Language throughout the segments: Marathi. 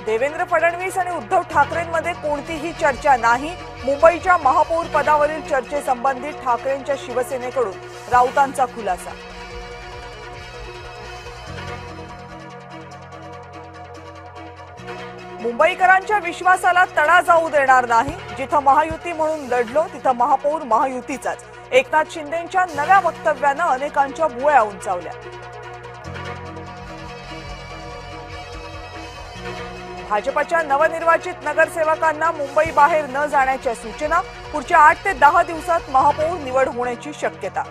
देवेंद्र फडणवीस आणि उद्धव ठाकरेंमध्ये कोणतीही चर्चा नाही। मुंबईच्या महापौर पदावरील चर्चेसंबंधी ठाकरेंच्या शिवसेनेकडून राऊतांचा खुलासा। मुंबईकरांच्या विश्वासाला तडा जाऊ देणार नाही। जिथं महायुती म्हणून लढलो तिथं महापौर महायुतीचाच। एकनाथ शिंदेंच्या नव्या वक्तव्यानं अनेकांच्या भुवया उंचावल्या। भाजपच्या नवनिर्वाचित नगरसेवकांना मुंबई बाहेर न जाण्याच्या सूचना। पुढच्या 8 ते 10 दिवसात महापौर निवड होण्याची शक्यता।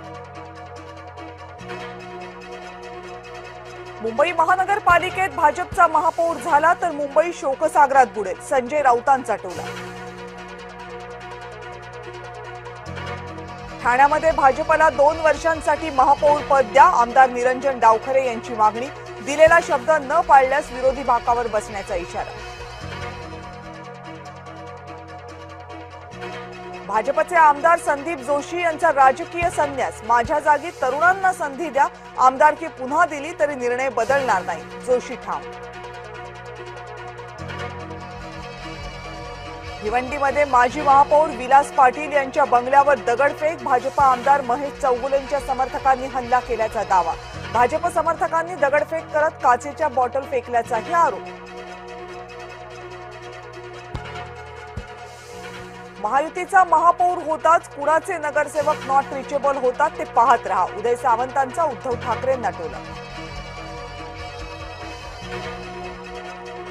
मुंबई महानगरपालिकेत भाजपचा महापौर झाला तर मुंबई शोकसागरात बुडेल। संजय राऊतांचा टोला। ठाण्यामध्ये भाजपला 2 वर्षांसाठी महापौर पद द्या। आमदार निरंजन डावखरे यांची मागणी। दिलेला शब्द न पाळल्यास विरोधी बाकावर बसण्याचा इशारा। भाजपचे आमदार संदीप जोशी यांचा राजकीय संन्यास। माझ्या जागी तरुणांना संधी द्या। आमदारकी पुन्हा दिली तरी निर्णय बदलणार नाही, जोशी ठाम। भिवंडीमध्ये माजी महापौर विलास पाटील यांच्या बंगल्यावर दगडफेक। भाजप आमदार महेश चौगुलेंच्या समर्थकांनी हल्ला केल्याचा दावा। भाजप समर्थकांनी दगडफेक करत काचेच्या बॉटल फेकल्याचाही आरोप। महायुतीचा महापौर होताच कुणाचे नगरसेवक नॉट रिचेबल होतात ते पाहत रहा। उदय सावंतांचा उद्धव ठाकरेंना टोला।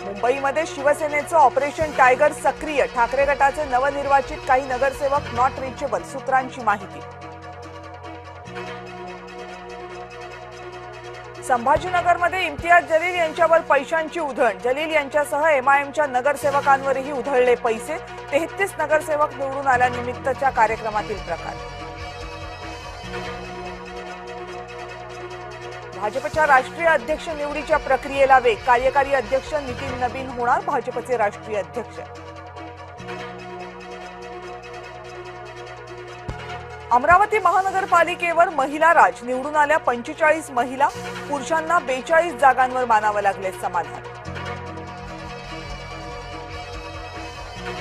मुंबईमध्ये शिवसेनेचं ऑपरेशन टायगर सक्रिय। ठाकरे गटाचे नवनिर्वाचित काही नगरसेवक नॉट रिचेबल, सूत्रांची माहिती। संभाजीनगरमध्ये इम्तियाज जलील यांच्यावर पैशांची उधळण। जलील यांच्यासह एमआयएमच्या नगरसेवकांवरही उधळले पैसे। 33 नगरसेवक निवडून आल्यानिमित्तच्या कार्यक्रमातील प्रकार। भाजपच्या राष्ट्रीय अध्यक्ष निवडीच्या प्रक्रियेला वेग। कार्यकारी अध्यक्ष नितीन नबीन होणार भाजपचे राष्ट्रीय अध्यक्ष। अमरावती महानगरपालिकेवर महिला राज। निवडून आल्या 45 महिला। पुरुषांना 42 जागांवर मानावं लागले समाधान।